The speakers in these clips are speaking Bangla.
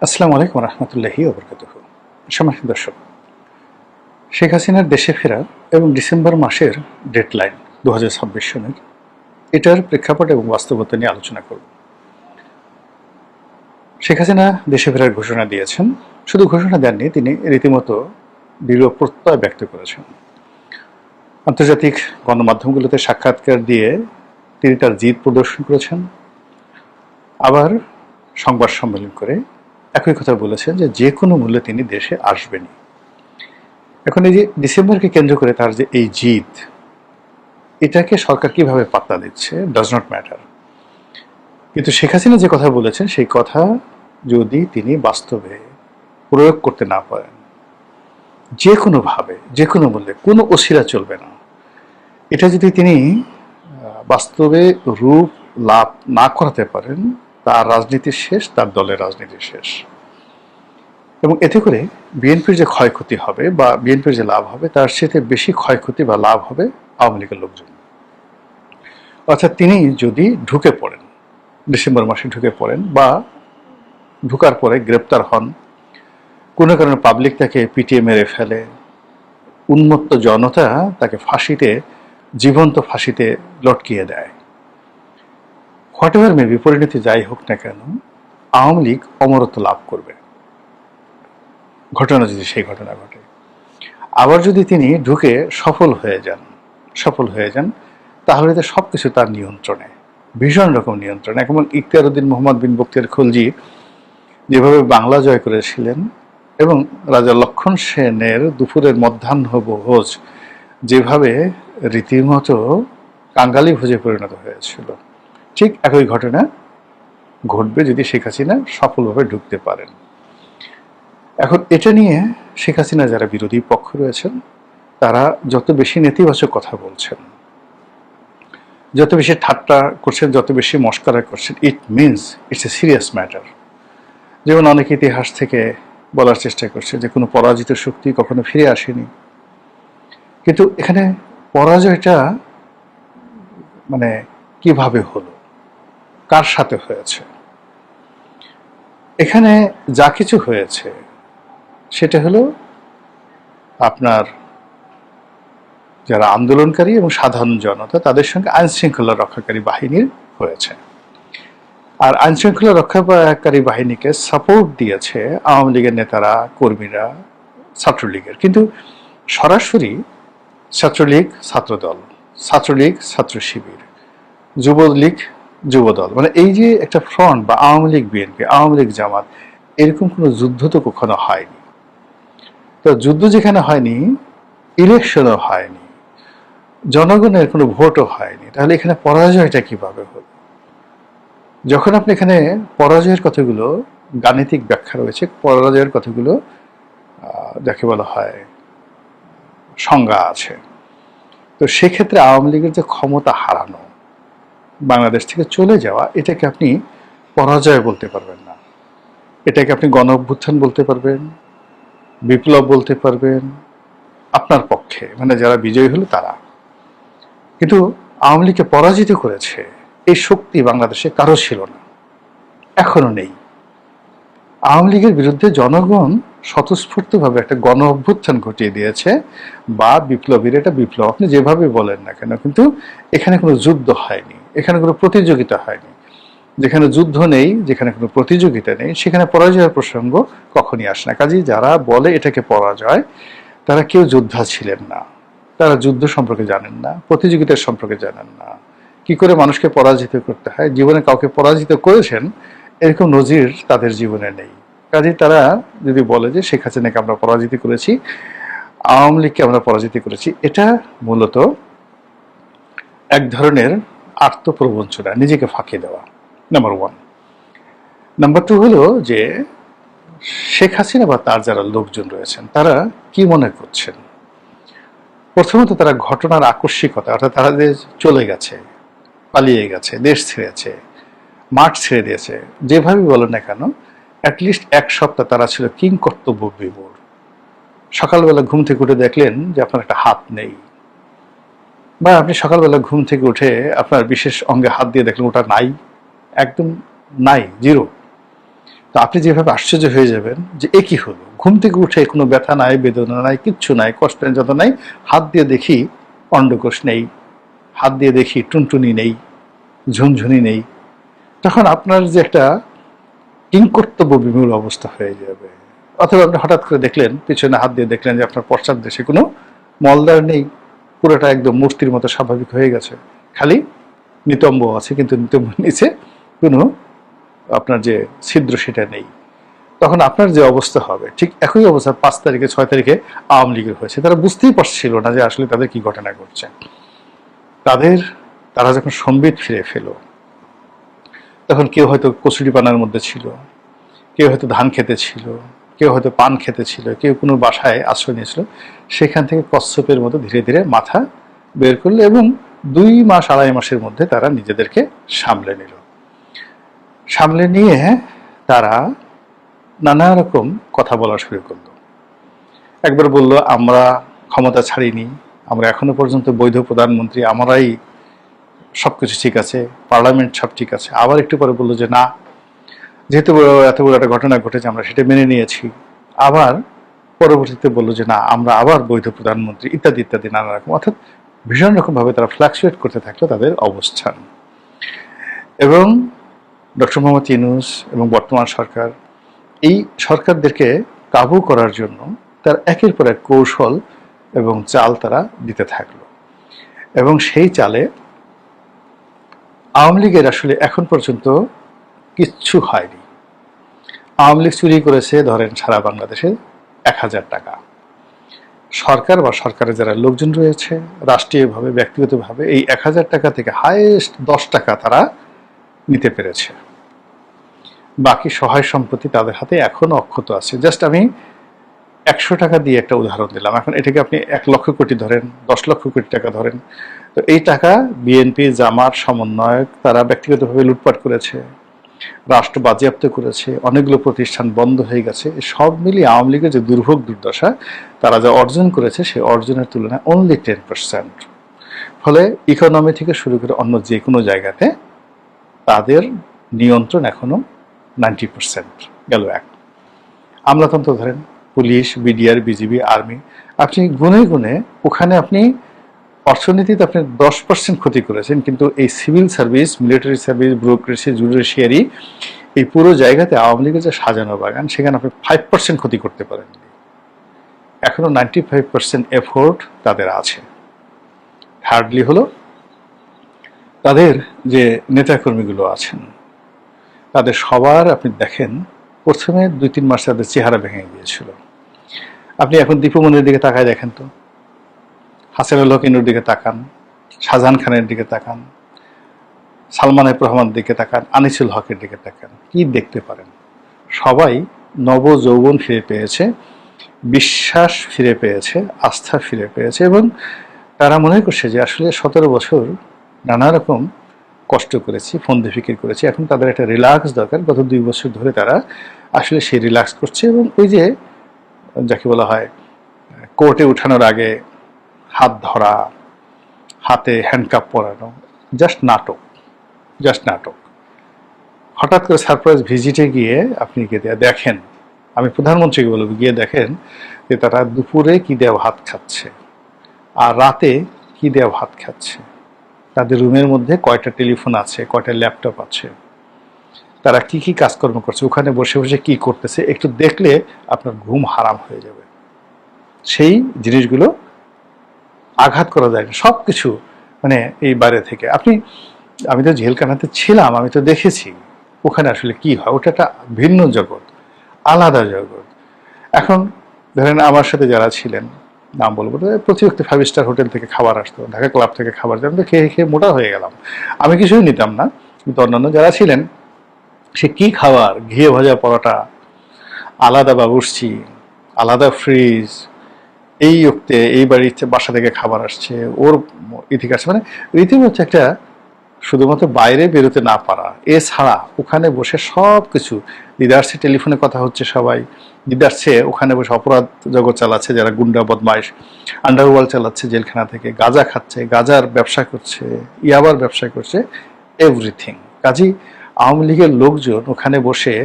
আসসালামু আলাইকুম রহমতুল্লাহি ওবরকাতুহু। সম্মানিত দর্শক, শেখ হাসিনার দেশে ফেরা এবং ডিসেম্বর মাসের ডেডলাইন 2026 সনের এটার প্রেক্ষাপট এবং বাস্তবতা নিয়ে আলোচনা করব। শেখ হাসিনা দেশে ফেরার ঘোষণা দিয়েছেন। শুধু ঘোষণা দেননি, তিনি রীতিমতো দৃঢ় প্রত্যয় ব্যক্ত করেছেন। আন্তর্জাতিক গণমাধ্যমগুলোতে সাক্ষাৎকার দিয়ে তিনি তার জিদ প্রদর্শন করেছেন। আবার সংবাদ সম্মেলন করে একই কথা বলেছেন যে যে কোনো মূল্যে তিনি দেশে আসবেনই। এখন এই যে ডিসেম্বরকে কেন্দ্র করে তার যে এই জিদ, এটাকে সরকার কিভাবে পাত্তা দিচ্ছে ডাজ নট ম্যাটার। কিন্তু শেখ হাসিনা যে কথা বলেছেন সেই কথা যদি তিনি বাস্তবে প্রয়োগ করতে না পারেন, যে কোনোভাবে যে কোনো মূল্যে কোনো অসিরা চলবে না, এটা যদি তিনি বাস্তবে রূপ লাভ না করাতে পারেন, তার রাজনীতির শেষ, তার দলের রাজনীতির শেষ। এবং এতে করে বিএনপির যে ক্ষয়ক্ষতি হবে বা বিএনপির যে লাভ হবে, তার সাথে বেশি ক্ষয়ক্ষতি বা লাভ হবে আওয়ামী লীগের লোকজন। অর্থাৎ তিনি যদি ঢুকে পড়েন, ডিসেম্বর মাসে ঢুকে পড়েন বা ঢুকার পরে গ্রেপ্তার হন, কোনো কারণে পাবলিক তাকে পিটিয়ে মেরে ফেলে, উন্মত্ত জনতা তাকে ফাঁসিতে, জীবন্ত ফাঁসিতে লটকিয়ে দেয়, হোয়াট এভার মেবি, পরিণতি যাই হোক না কেন, আওয়ামী লীগ অমরত্ব লাভ করবে। ঘটনা যদি সেই ঘটনা ঘটে, আবার যদি তিনি ঢুকে সফল হয়ে যান, তাহলে তো সবকিছু তার নিয়ন্ত্রণে, ভীষণ রকম নিয়ন্ত্রণে। এবং ইখতিয়ার উদ্দিন মোহাম্মদ বিন বখতিয়ার খলজি যেভাবে বাংলা জয় করেছিলেন এবং রাজা লক্ষণ সেনের দুপুরের মধ্যাহ্ন ভোজ যেভাবে রীতিমতো কাঙ্গালি ভোজে পরিণত হয়েছিল, ঠিক একই ঘটনা ঘটবে যদি শেখ হাসিনা সফলভাবে ঢুকতে পারেন। এখন এটা নিয়ে শেখ হাসিনা যারা বিরোধী পক্ষ রয়েছেন, তারা যত বেশি নেতিবাচক কথা বলছেন, যত বেশি ঠাট্টা করছেন, যত বেশি মস্করা করছেন, it means it's a serious matter. যেমন অনেক ইতিহাস থেকে বলার চেষ্টা করছে যে কোনো পরাজিত শক্তি কখনো ফিরে আসেনি। কিন্তু এখানে পরাজয়টা মানে কিভাবে হলো, কার সাথে হয়েছে? এখানে যা কিছু হয়েছে সেটা হলো আপনার যারা আন্দোলনকারী এবং সাধারণ জনতা, তাদের সঙ্গে আইন শৃঙ্খলা রক্ষাকারী বাহিনীর হয়েছে। আর আইন শৃঙ্খলা রক্ষাকারী বাহিনীকে সাপোর্ট দিয়েছে আওয়ামী লীগের নেতারা, কর্মীরা, ছাত্রলীগের। কিন্তু সরাসরি ছাত্রলীগ ছাত্রদল, ছাত্রলীগ ছাত্র শিবির, যুবলীগ যুবদল, মানে এই যে একটা ফ্রন্ট বা আওয়ামী লীগ বিএনপি, আওয়ামী লীগ জামাত, এরকম কোনো যুদ্ধ তো কখনো হয়নি। তো যুদ্ধ যেখানে হয়নি, ইলেকশনও হয়নি, জনগণের কোনো ভোটও হয়নি, তাহলে এখানে পরাজয়টা কিভাবে হলো? যখন আপনি এখানে পরাজয়ের কথাগুলো, গাণিতিক ব্যাখ্যা রয়েছে, পরাজয়ের কথাগুলো যাকে বলা হয় সংজ্ঞা আছে, তো সেক্ষেত্রে আওয়ামী লীগের যে ক্ষমতা হারানো, বাংলাদেশ থেকে চলে যাওয়া, এটাকে আপনি পরাজয় বলতে পারবেন না। এটাকে আপনি গণ অভ্যুত্থান বলতে পারবেন, বিপ্লব বলতে পারবেন আপনার পক্ষে, মানে যারা বিজয়ী হলো তারা। কিন্তু আওয়ামী লীগকে পরাজিত করেছে এই শক্তি বাংলাদেশে কারো ছিল না, এখনো নেই। আওয়ামী লীগের বিরুদ্ধে জনগণ স্বতঃস্ফূর্তভাবে একটা গণ অভ্যুত্থান ঘটিয়ে দিয়েছে, বা বিপ্লবীর এটা বিপ্লব, আপনি যেভাবে বলেন না কেন, কিন্তু এখানে কোনো যুদ্ধ হয়নি, এখানে কোনো প্রতিযোগিতা হয়নি। যেখানে যুদ্ধ নেই, যেখানে কোনো প্রতিযোগিতা নেই, সেখানে পরাজয়ের প্রসঙ্গ কখনই আসে না। কাজেই যারা বলে এটাকে পরাজয়, তারা কেউ যোদ্ধা ছিলেন না, তারা যুদ্ধ সম্পর্কে জানেন না, প্রতিযোগিতার সম্পর্কে জানেন না, কি করে মানুষকে পরাজিত করতে হয়। জীবনে কাউকে পরাজিত করেছেন এরকম নজির তাদের জীবনে নেই। কাজেই তারা যদি বলে যে শেখ হাসিনাকে আমরা পরাজিত করেছি, আওয়ামী লীগকে আমরা পরাজিত করেছি, এটা মূলত এক ধরনের আত্মপ্রবঞ্চনা, নিজেকে ফাঁকি দেওয়া, নাম্বার ওয়ান। নাম্বার টু হলো যে শেখ হাসিনা বা তার যারা লোকজন রয়েছেন, তারা কি মনে করছেন? প্রথমত তারা ঘটনার আকস্মিকতা, অর্থাৎ তারা যে চলে গেছে, পালিয়ে গেছে, দেশ ছেড়েছে, মাঠ ছেড়ে দিয়েছে, যেভাবে বলেন না কেন, অ্যাটলিস্ট এক সপ্তাহ তারা ছিল কিং কর্তব্য বিমূঢ়। সকালবেলা ঘুম থেকে উঠে দেখলেন যে আপনার একটা হাত নেই, বা আপনি সকালবেলা ঘুম থেকে উঠে আপনার বিশেষ অঙ্গে হাত দিয়ে দেখলেন ওটা নাই, একদম নাই, জিরো। তো আপনি যেভাবে আশ্চর্য হয়ে যাবেন যে এ কি হলো, ঘুম থেকে উঠে কোনো ব্যথা নাই, বেদনা নাই, কিচ্ছু নাই, কষ্ট যত নাই, হাত দিয়ে দেখি অন্ডকোষ নেই, হাত দিয়ে দেখি টুনটুনি নেই, ঝুনঝুনি নেই, তখন আপনার যে একটা কিংকর্তব্য বিমূল অবস্থা হয়ে যাবে। অথবা আপনি হঠাৎ করে দেখলেন, পিছনে হাত দিয়ে দেখলেন যে আপনার পশ্চাৎ দেশে কোনো মলদার নেই, পুরোটা একদম মূর্তির মতো স্বাভাবিক হয়ে গেছে, খালি নিতম্ব আছে, কিন্তু নিতম্ব নিচে কোনো আপনার যে ছিদ্র সেটা নেই। তখন আপনার যে অবস্থা হবে, ঠিক একই অবস্থা 5 তারিখে 6 তারিখে আওয়ামী লীগের হয়েছে। তারা বুঝতেই পারছিল না যে আসলে তাদের কি ঘটনা ঘটছে। তারা যখন সম্বিত ফিরে পেল, তখন কেউ হয়তো কচুরিপানার মধ্যে ছিল, কেউ হয়তো ধান খেতে ছিল, কেউ হয়তো পান খেতে ছিল, কেউ কোনো বাসায় আশ্রয় নিয়েছিল। সেখান থেকে কচ্ছপের মতো ধীরে ধীরে মাথা বের করলো এবং 2 মাস 2.5 মাসের মধ্যে তারা নিজেদেরকে সামলে নিল। সামলে নিয়ে তারা নানা রকম কথা বলা শুরু করলো। একবার বলল, আমরা ক্ষমতা ছাড়িনি, আমরা এখনো পর্যন্ত বৈধ প্রধানমন্ত্রী, আমরাই সবকিছু ঠিক আছে, পার্লামেন্ট সব ঠিক আছে। আবার একটু পরে বললো যে না, যেহেতু এত বড় একটা ঘটনা ঘটেছে আমরা সেটা মেনে নিয়েছি। আবার পরবর্তীতে বললো যে না, আমরা আবার বৈধ প্রধানমন্ত্রী, ইত্যাদি ইত্যাদি নানা রকম। অর্থাৎ ভীষণ রকমভাবে তারা ফ্লাকচুয়েট করতে থাকলো তাদের অবস্থান। এবং ডক্টর মোহাম্মদ ইউনূস এবং বর্তমান সরকার এই সরকারদেরকে কাবু করার জন্য তার একের পর এক কৌশল এবং চাল তারা দিতে থাকলো। এবং সেই চালে আওয়ামী লীগের আসলে এখন পর্যন্ত কিচ্ছু হয়নি। আওয়ামী লীগ চুরি করেছে ধরেন সারা বাংলাদেশে 1000 টাকা। সরকার বা সরকারের যারা লোকজন রয়েছে রাষ্ট্রীয়ভাবে ব্যক্তিগতভাবে এই 1000 টাকা থেকে হাইয়েস্ট 10 টাকা তারা নিতে পেরেছে। বাকি সহায় সম্পত্তি তাদের হাতে এখনো অক্ষত আছে। জাস্ট আমি 100 টাকা দিয়ে একটা উদাহরণ দিলাম। এখন এটাকে আপনি 1 লক্ষ কোটি ধরেন, 10 লক্ষ কোটি টাকা ধরেন, তো এই টাকা বিএনপি জামাত সমন্বয়ক তারা ব্যক্তিগতভাবে লুটপাট করেছে, রাষ্ট্র বাজেয়াপ্ত করেছে, অনেকগুলো প্রতিষ্ঠান বন্ধ হয়ে গেছে। সব মিলিয়ে আওয়ামী লীগের যে দুর্ভোগ দুর্দশা তারা যা অর্জন করেছে সেই অর্জনের তুলনায় অনলি 10%। ফলে ইকোনমি থেকে শুরু করে অন্য যে কোনো জায়গাতে তাদের নিয়ন্ত্রণ এখনো 90% গেল। এক আমলাতন্ত্র ধরেন, পুলিশ, বিডিআর, বিজিবি, আর্মি, আপনি গুনে গুনে ওখানে আপনি অর্থনীতিতে আপনি 10% ক্ষতি করেছেন, কিন্তু এই civil service, military service, bureaucracy, judiciary, এই পুরো জায়গাতে আওয়ামী লীগের যে সাজানো বাগান সেখানে আপনি 5% ক্ষতি করতে পারেন। এখনো 95% এফোর্ট তাদের আছে। হার্ডলি হলো তাদের যে নেতাকর্মীগুলো আছেন তাদের সবার আপনি দেখেন প্রথমে 2-3 মাস তাদের চেহারা ভেঙে গিয়েছিল। আপনি এখন দীপুমনির দিকে তাকায় দেখেন তো, হাসানুল হক ইনুর দিকে তাকান, শাহজাহান খানের দিকে তাকান, সালমান এফ রহমানের দিকে তাকান, আনিসুল হকের দিকে তাকান, কি দেখতে পারেন? সবাই নব যৌবন ফিরে পেয়েছে, বিশ্বাস ফিরে পেয়েছে, আস্থা ফিরে পেয়েছে এবং তারা মনে করছে যে আসলে 17 বছর নানা রকম কষ্ট করেছি, ফন্দি ফিকির করেছি, এখন তাদের একটা রিল্যাক্স দরকার। গত 2 বছর ধরে তারা আসলে সেই রিল্যাক্স করছে এবং ওই যে যাকে বলা হয় কোর্টে উঠানোর আগে হাত ধরা, হাতে হ্যান্ডকাপ পরানো, জাস্ট নাটক, জাস্ট নাটক। হঠাৎ করে সারপ্রাইজ ভিজিটে গিয়ে আপনি গিয়ে দেখেন, আমি প্রধানমন্ত্রীকে বলবো, গিয়ে দেখেন যে তারা দুপুরে কি দেওয়া ভাত খাচ্ছে আর রাতে কি দেওয়া ভাত খাচ্ছে, তাদের রুমের মধ্যে কয়টা টেলিফোন আছে, কয়টা ল্যাপটপ আছে, তারা কি কি কাজকর্ম করছে, ওখানে বসে বসে কি করতেছে, একটু দেখলে আপনার ঘুম হারাম হয়ে যাবে। সেই জিনিসগুলো আঘাত করা যায় না, সব কিছু মানে এই বাইরে থেকে। আমি তো জেলখানাতে ছিলাম, আমি তো দেখেছি ওখানে আসলে কি হয়। ওটা একটা ভিন্ন জগৎ, আলাদা জগৎ। এখন ধরেন আমার সাথে যারা ছিলেন, নাম বলবো, প্রতি ব্যক্তি 5 স্টার হোটেল থেকে খাবার আসতো, ঢাকা ক্লাব থেকে খাবার, আমি তো খেয়ে খেয়ে মোটা হয়ে গেলাম। আমি কিছুই নিতাম না, কিন্তু অন্যান্য যারা ছিলেন সে কি খাবার, ঘিয়ে ভাজা পরোটা, আলাদা বাবুর্চি, আলাদা ফ্রিজ, এই ওক্তে এই বাড়ির বাসা থেকে খাবার আসছে, ওর ইতিকে আসছে, মানে রীতিমতো একটা শুধুমাত্র বাইরে বেরোতে না পারা, এছাড়া ওখানে বসে সব কিছু দিদারসে টেলিফোনে কথা হচ্ছে, সবাই দিদারসে ওখানে বসে অপরাধ জগৎ চালাচ্ছে, যারা গুন্ডা বদমাইশ আন্ডারওয়ার্ল্ড চালাচ্ছে জেলখানা থেকে, গাঁজা খাচ্ছে, গাঁজার ব্যবসা করছে, ইয়াবার ব্যবসা করছে, এভরিথিং। কাজী আওয়ামী লীগের লোকজন ওখানে বসে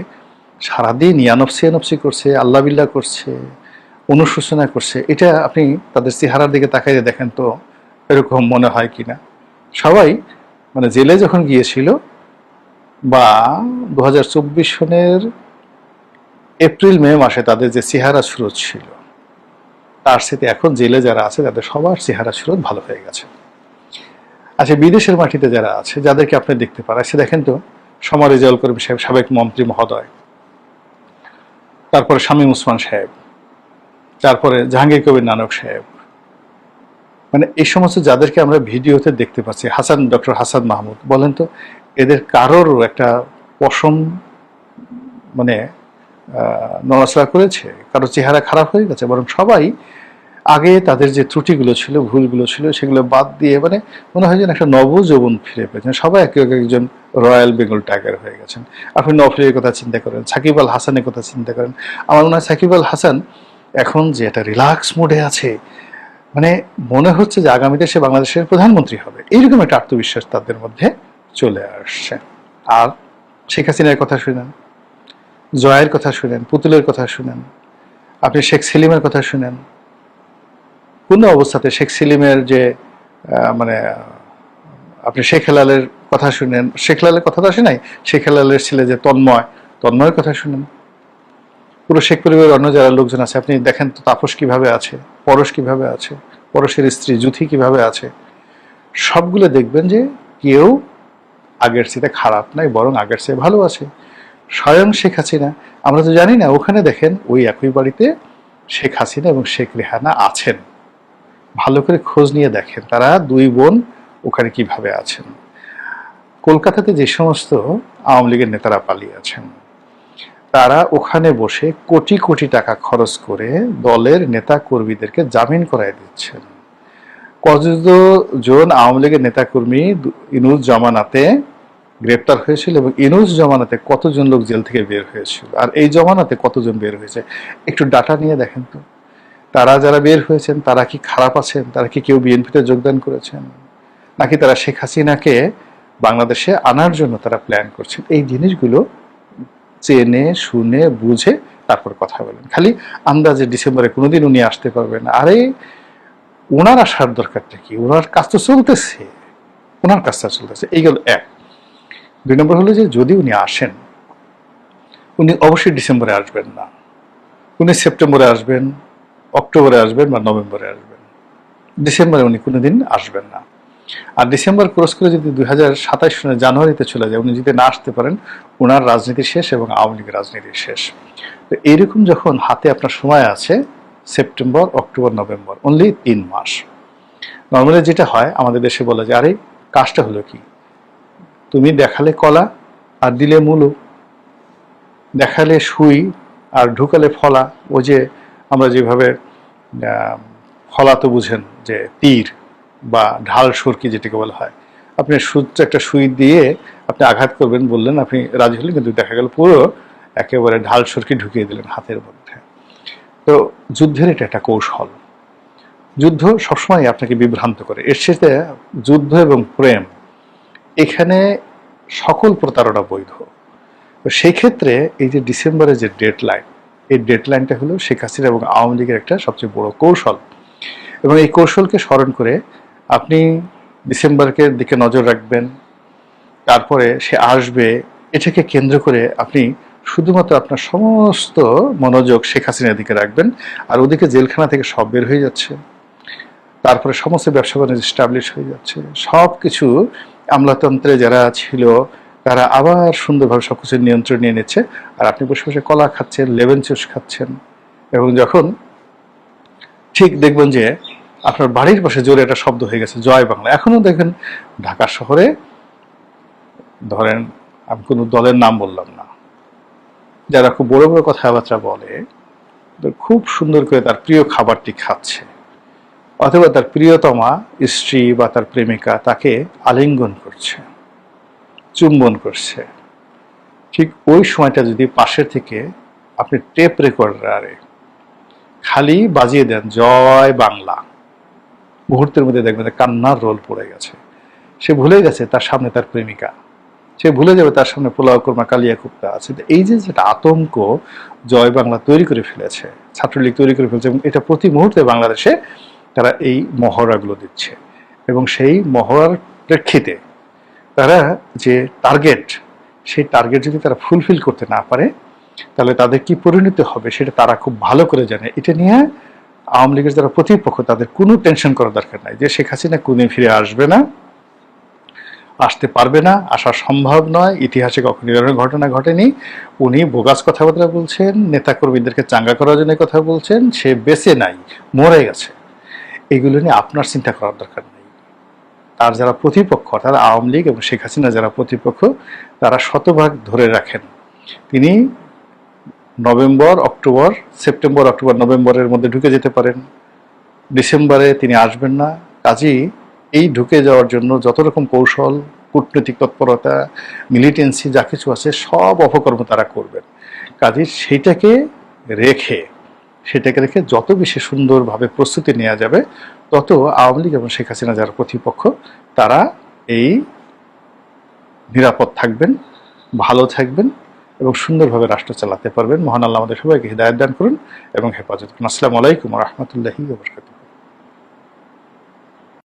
সারাদিন ইয়ানফসি ইয়ানফসি করছে, আল্লাহ বিল্লাহ করছে, অনুশোচনা করছে। এটা আপনি তাদের চেহারার দিকে তাকাইয়ে দেখেন তো এরকম মনে হয় কিনা। সবাই মানে জেলে যখন গিয়েছিল বা 2024 সনের এপ্রিল মে মাসে তাদের যে চেহারা সুরত ছিল, তার সাথে এখন জেলে যারা আছে তাদের সবার চেহারা সুরত ভালো হয়ে গেছে। আচ্ছা, বিদেশের মাটিতে যারা আছে যাদেরকে আপনি দেখতে পান, সে দেখেন তো সমর রেজাউল করিম সাহেব, সাবেক মন্ত্রী মহোদয়, তারপরে শামীম ওসমান সাহেব, তারপরে জাহাঙ্গীর কবির নানক সাহেব, মানে এই সমস্ত যাদেরকে আমরা ভিডিওতে দেখতে পাচ্ছি, ডক্টর হাসান মাহমুদ, বলেন তো এদের কারোর একটা পশম মানে নড়াচড়া করেছে? কারো চেহারা খারাপ হয়ে গেছে? বরং সবাই আগে তাদের যে ত্রুটিগুলো ছিল, ভুলগুলো ছিল, সেগুলো বাদ দিয়ে মানে মনে হয় যেন একটা নবযৌবন ফিরে পেয়েছেন। সবাই একে একজন রয়্যাল বেঙ্গল টাইগার হয়ে গেছেন। আপনি নফলের কথা চিন্তা করেন, সাকিব আল হাসানের কথা চিন্তা করেন। আমার মনে হয় সাকিব আল হাসান এখন যে একটা রিল্যাক্স মোডে আছে, মানে মনে হচ্ছে যে আগামীতে সে বাংলাদেশের প্রধানমন্ত্রী হবে, এইরকম একটা আত্মবিশ্বাস তাদের মধ্যে চলে আসছে। আর শেখ হাসিনার কথা শুনেন, জয়ের কথা শুনেন, পুতুলের কথা শুনেন, আপনি শেখ সেলিমের কথা শুনেন। কোনো অবস্থাতে শেখ সেলিমের যে মানে আপনি শেখ হেলালের কথা শুনেন, শেখ হেলালের কথা তো আসে নাই, শেখ হেলালের ছেলে যে তন্ময়ের কথা শুনেন, পুরো শেখ পরিবারের অন্য যারা লোকজন আছে আপনি দেখেন তো, তাপস কিভাবে আছে, পরশ কিভাবে আছে, পরশের স্ত্রী জুথি কিভাবে আছে। সবগুলো দেখবেন যে কেউ আগের চেয়ে খারাপ নাই, বরং আগের চেয়ে ভালো আছে। স্বয়ং শেখ হাসিনা, আমরা তো জানি না, ওখানে দেখেন ওই একই বাড়িতে শেখ হাসিনা এবং শেখ রেহানা আছেন। ভালো করে খোঁজ নিয়ে দেখেন তারা দুই বোন ওখানে কিভাবে আছেন। কলকাতাতে যে সমস্ত আওয়ামী লীগের নেতারা পালিয়ে আছেন, তারা ওখানে বসে কোটি কোটি টাকা খরচ করে দলের নেতা কর্মীদেরকে জামিন করায় দিচ্ছেন। কতজন আওয়ামী লীগের নেতাকর্মী ইনুস জমানাতে গ্রেপ্তার হয়েছিল এবং ইনুস জমানাতে কতজন লোক জেল থেকে বের হয়েছিল, আর এই জমানাতে কতজন বের হয়েছে, একটু ডাটা নিয়ে দেখেন তো। তারা যারা বের হয়েছেন তারা কি খারাপ আছেন? তারা কি কেউ বিএনপিতে যোগদান করেছেন, নাকি তারা শেখ হাসিনাকে বাংলাদেশে আনার জন্য তারা প্ল্যান করছেন? এই জিনিসগুলো চেনে শুনে বুঝে তারপর কথা বলেন। খালি আন্দাজে ডিসেম্বরে কোনোদিন উনি আসতে পারবেন, আরে ওনার আসার দরকারটা কি? ওনার কাজ তো চলতেছে, ওনার কাজটা চলতেছে। এইগুলো এক। দুই নম্বর হলো যে যদি উনি আসেন, উনি অবশ্যই ডিসেম্বরে আসবেন না, উনি সেপ্টেম্বরে আসবেন, অক্টোবরে আসবেন বা নভেম্বরে আসবেন। ডিসেম্বরে উনি কোনোদিন আসবেন না। আর ডিসেম্বর ক্রস করে যদি 2027 সনের জানুয়ারিতে চলে যায়, উনি যদি না আসতে পারেন, ওনার রাজনীতি শেষ এবং আওয়ামী লীগের রাজনীতি শেষ। তো এইরকম যখন হাতে আপনার সময় আছে, সেপ্টেম্বর, অক্টোবর, নভেম্বর, অনলি 3 মাস। নর্মালি যেটা হয় আমাদের দেশে বলা যায়, আরে কাজটা হলো কি, তুমি দেখালে কলা আর দিলে মূলো, দেখালে সুই আর ঢুকালে ফলা। ওই যে আমরা যেভাবে ফলা তো বুঝেন যে তীর বা ঢাল সরকি যেটাকে বলা হয়, আপনি একটা সুই দিয়ে আপনি আঘাত করবেন বললেন, আপনি রাজি হলেন, কিন্তু দেখা গেল পুরো একেবারে ঢাল সরকি ঢুকিয়ে দিলেন হাতের মধ্যে। তো যুদ্ধের এটা একটা কৌশল। যুদ্ধ সবসময় আপনাকে বিভ্রান্ত করে। এর সাথে যুদ্ধ এবং প্রেম, এখানে সকল প্রতারণা বৈধ। তো সেই ক্ষেত্রে এই যে ডিসেম্বরের যে ডেডলাইন, এই ডেডলাইনটা হলো শেখ হাসিনা এবং আওয়ামী লীগের একটা সবচেয়ে বড় কৌশল। এবং এই কৌশলকে স্মরণ করে আপনি ডিসেম্বরকে দিকে নজর রাখবেন, তারপরে সে আসবে, এটাকে কেন্দ্র করে আপনি শুধুমাত্র আপনার সমস্ত মনোযোগ শেখ হাসিনার দিকে রাখবেন। আর ওদিকে জেলখানা থেকে সব বের হয়ে যাচ্ছে, তারপরে সমস্ত ব্যবসা বাণিজ্য এস্টাবলিশ হয়ে যাচ্ছে, সব কিছু আমলাতন্ত্রে যারা ছিল তারা আবার সুন্দরভাবে সবকিছু নিয়ন্ত্রণ নিয়ে নিচ্ছে। আর আপনি বসে বসে কলা খাচ্ছেন, লেমন জুস খাচ্ছেন, এবং যখন ঠিক দেখবেন যে আপনার বাড়ির পাশে জোরে একটা শব্দ হয়ে গেছে, জয় বাংলা। এখনো দেখেন ঢাকা শহরে, ধরেন আমি কোনো দলের নাম বললাম না, যারা খুব বড় বড় কথাবার্তা বলে, খুব সুন্দর করে তার প্রিয় খাবারটি খাচ্ছে, অথবা তার প্রিয়তমা স্ত্রী বা তার প্রেমিকা তাকে আলিঙ্গন করছে, চুম্বন করছে, ঠিক ওই সময়টা যদি পাশে থেকে আপনি টেপ রেকর্ডারে খালি বাজিয়ে দেন জয় বাংলা, মুহূর্তের মধ্যে দেখবেন কান্নার রোল পড়ে গেছে। সে ভুলে গেছে তার সামনে তার প্রেমিকা, সে ভুলে যাবে তার সামনে পোলাও কোরমা কালিয়া কুপ্তা আছে। এই যে যেটা আতঙ্ক জয় বাংলা তৈরি করে ফেলেছে, ছাত্রলীগ তৈরি করে ফেলেছে, এবং এটা প্রতি মুহূর্তে বাংলাদেশে তারা এই মহড়াগুলো দিচ্ছে। এবং সেই মহড়ার প্রেক্ষিতে তারা যে টার্গেট, সেই টার্গেট যদি তারা ফুলফিল করতে না পারে তাহলে তাদের কি পরিণতি হবে সেটা তারা খুব ভালো করে জানে। এটা নিয়ে আওয়ামী লীগের যারা প্রতিপক্ষ তাদের কোনো টেনশন করার দরকার নাই যে শেখ হাসিনা কোনদিন ফিরে আসবে না, আসতে পারবে না, আসা সম্ভব নয়, ইতিহাসে কখনো এরকম ঘটনা ঘটেনি। উনি বোগাস কথাবার্তা বলছেন, নেতাকর্মীদেরকে চাঙ্গা করার জন্য কথা বলছেন, সে বেঁচে নাই, মরে গেছে। এগুলো নিয়ে আপনার চিন্তা করার দরকার নেই। তার যারা প্রতিপক্ষ, তারা আওয়ামী লীগ এবং শেখ হাসিনা যারা প্রতিপক্ষ, তারা শতভাগ ধরে রাখেন তিনি নভেম্বর অক্টোবর, সেপ্টেম্বর অক্টোবর নভেম্বরের মধ্যে ঢুকে যেতে পারেন, ডিসেম্বরে তিনি আসবেন না। কাজেই এই ঢুকে যাওয়ার জন্য যত রকম কৌশল, কূটনৈতিক তৎপরতা, মিলিটেন্সি যা কিছু আছে সব অপকর্ম তারা করবেন। কাজেই সেটাকে রেখে যত বেশি সুন্দরভাবে প্রস্তুতি নেওয়া যাবে, তত আওয়ামী লীগ এবং শেখ হাসিনা যারা প্রতিপক্ষ তারা এই নিরাপদ থাকবেন, ভালো থাকবেন এবং সুন্দরভাবে রাষ্ট্র চালাতে পারবেন। মহান আল্লাহ আমাদের সবাইকে হিদায়াত দান করুন এবং হেফাজত করুন। আসসালামু আলাইকুম ওয়া রাহমাতুল্লাহি ওয়া বারাকাতুহু।